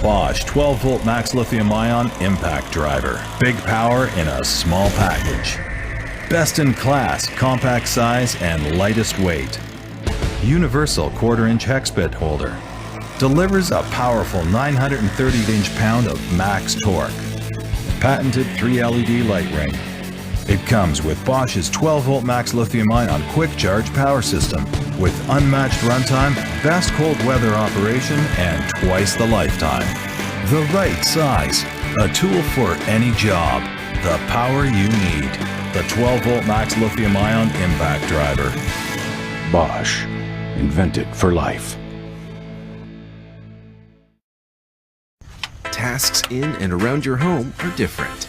Bosch 12-volt max lithium-ion impact driver. Big power in a small package. Best in class, compact size, and lightest weight. Universal 1/4-inch hex bit holder. Delivers a powerful 930 inch-pound of max torque. Patented 3 LED light ring. It comes with Bosch's 12-volt max lithium-ion quick charge power system with unmatched runtime, best cold weather operation, and twice the lifetime. The right size. A tool for any job. The power you need. The 12-volt max lithium-ion impact driver. Bosch. Invented for life. Tasks in and around your home are different.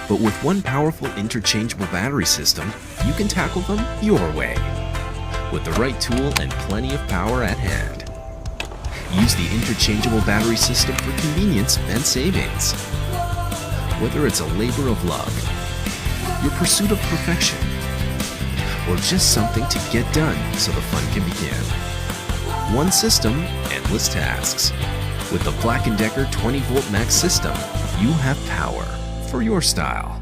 But with one powerful interchangeable battery system, you can tackle them your way. With the right tool and plenty of power at hand. Use the interchangeable battery system for convenience and savings. Whether it's a labor of love, your pursuit of perfection, or just something to get done so the fun can begin. One system, endless tasks. With the Black & Decker 20-volt max system, you have power for your style.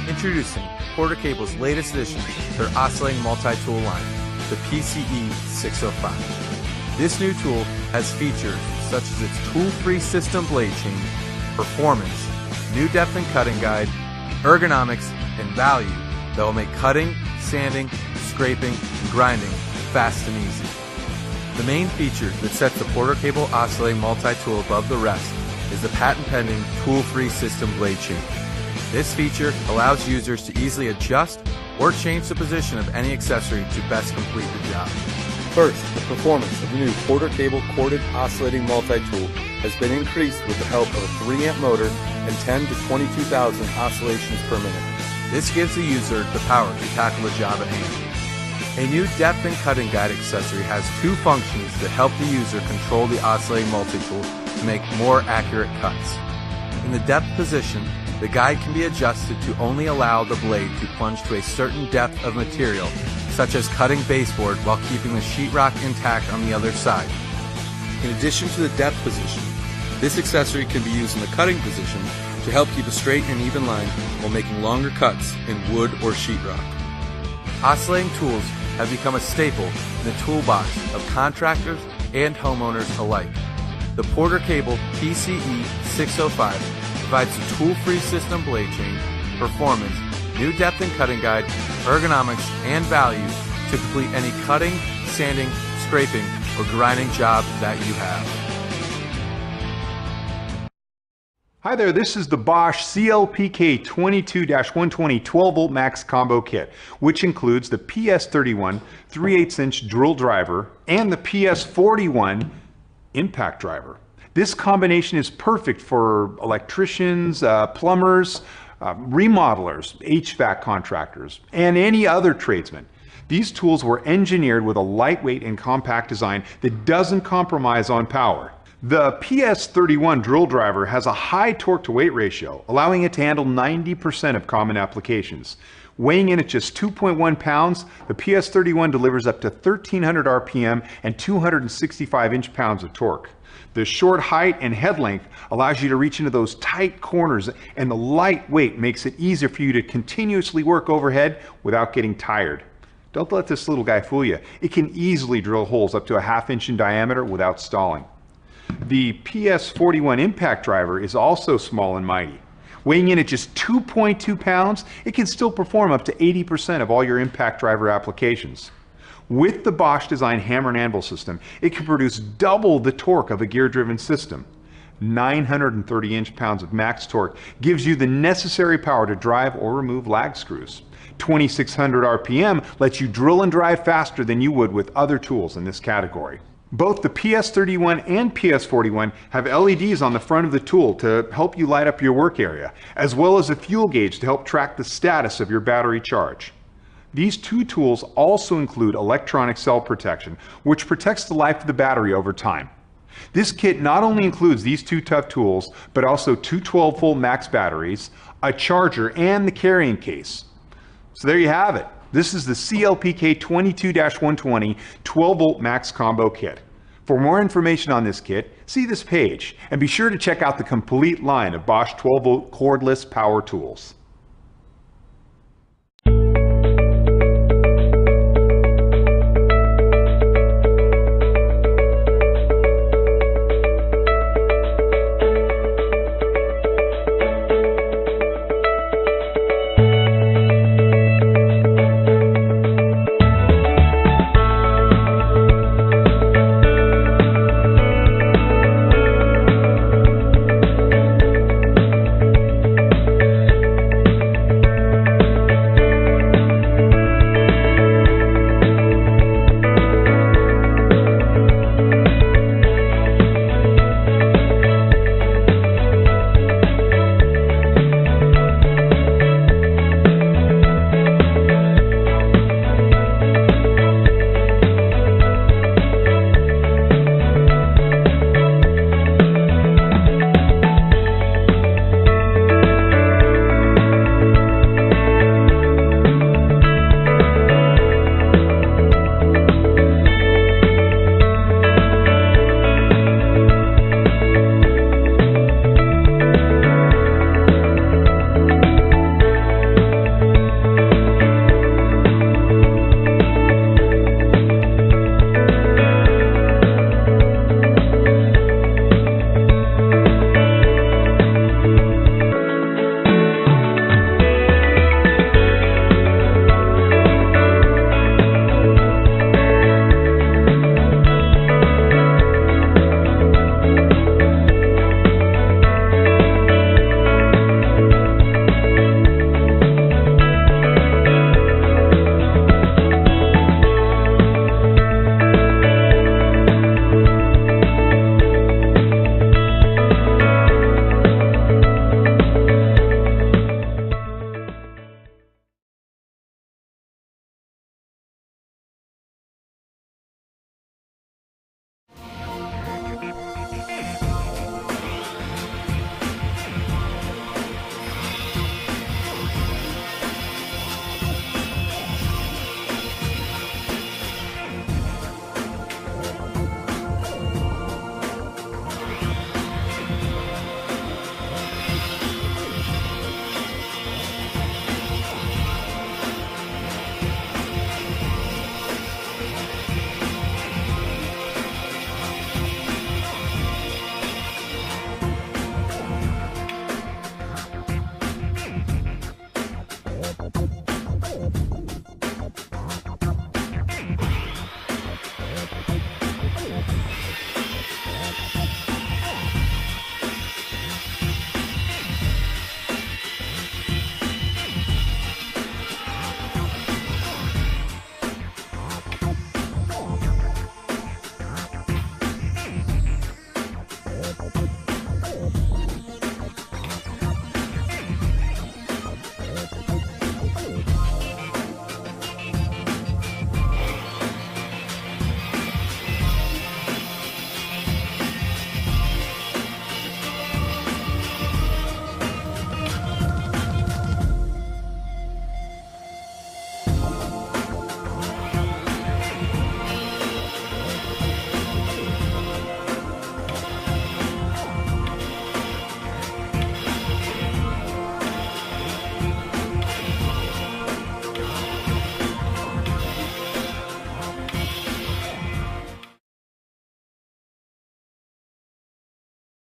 Introducing Porter Cable's latest addition to their oscillating multi-tool line, the PCE 605. This new tool has features such as its tool-free system blade change, performance, new depth and cutting guide, ergonomics, and value that will make cutting, sanding, scraping, and grinding fast and easy. The main feature that sets the Porter Cable oscillating multi-tool above the rest is the patent-pending tool-free system blade change. This feature allows users to easily adjust or change the position of any accessory to best complete the job. First, the performance of the new Porter Cable corded oscillating multi-tool has been increased with the help of a 3-amp motor and 10 to 22,000 oscillations per minute. This gives the user the power to tackle the job at hand. A new depth and cutting guide accessory has 2 functions that help the user control the oscillating multi-tool to make more accurate cuts. In the depth position, the guide can be adjusted to only allow the blade to plunge to a certain depth of material, such as cutting baseboard while keeping the sheetrock intact on the other side. In addition to the depth position, this accessory can be used in the cutting position to help keep a straight and even line while making longer cuts in wood or sheetrock. Oscillating tools have become a staple in the toolbox of contractors and homeowners alike. The Porter Cable PCE 605 provides a tool-free system blade change, performance, new depth and cutting guide, ergonomics, and value to complete any cutting, sanding, scraping, or grinding job that you have. Hi there, this is the Bosch CLPK 22-120 12-volt max combo kit, which includes the PS31 3/8" drill driver and the PS41 impact driver. This combination is perfect for electricians, plumbers, remodelers, HVAC contractors, and any other tradesman. These tools were engineered with a lightweight and compact design that doesn't compromise on power. The PS31 drill driver has a high torque to weight ratio, allowing it to handle 90% of common applications. Weighing in at just 2.1 pounds, the PS31 delivers up to 1300 RPM and 265 inch-pounds of torque. The short height and head length allows you to reach into those tight corners, and the light weight makes it easier for you to continuously work overhead without getting tired. Don't let this little guy fool you. It can easily drill holes up to a ½ inch in diameter without stalling. The PS41 impact driver is also small and mighty. Weighing in at just 2.2 pounds, it can still perform up to 80% of all your impact driver applications. With the Bosch design hammer and anvil system, it can produce double the torque of a gear-driven system. 930 inch-pounds of max torque gives you the necessary power to drive or remove lag screws. 2600 RPM lets you drill and drive faster than you would with other tools in this category. Both the PS31 and PS41 have LEDs on the front of the tool to help you light up your work area, as well as a fuel gauge to help track the status of your battery charge. These two tools also include electronic cell protection, which protects the life of the battery over time. This kit not only includes these two tough tools, but also two 12-volt max batteries, a charger, and the carrying case. So there you have it. This is the CLPK 22-120 12-volt max combo kit. For more information on this kit, see this page, and be sure to check out the complete line of Bosch 12-volt cordless power tools.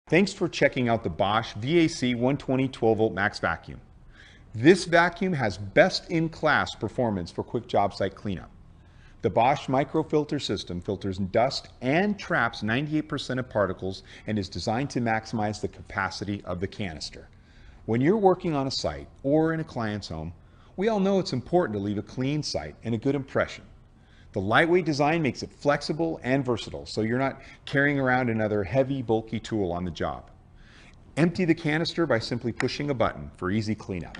Thanks for checking out the Bosch VAC 120 12-volt max vacuum. This vacuum has best-in-class performance for quick job site cleanup. The Bosch microfilter system filters dust and traps 98% of particles and is designed to maximize the capacity of the canister. When you're working on a site or in a client's home, we all know it's important to leave a clean site and a good impression. The lightweight design makes it flexible and versatile, so you're not carrying around another heavy, bulky tool on the job. Empty the canister by simply pushing a button for easy cleanup.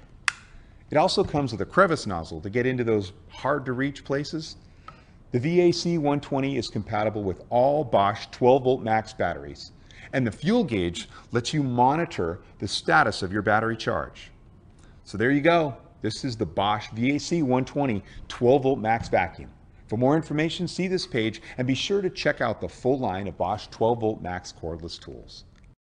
It also comes with a crevice nozzle to get into those hard-to-reach places. The VAC 120 is compatible with all Bosch 12-volt max batteries, and the fuel gauge lets you monitor the status of your battery charge. So there you go. This is the Bosch VAC 120 12-volt max vacuum. For more information, see this page and be sure to check out the full line of Bosch 12-volt max cordless tools.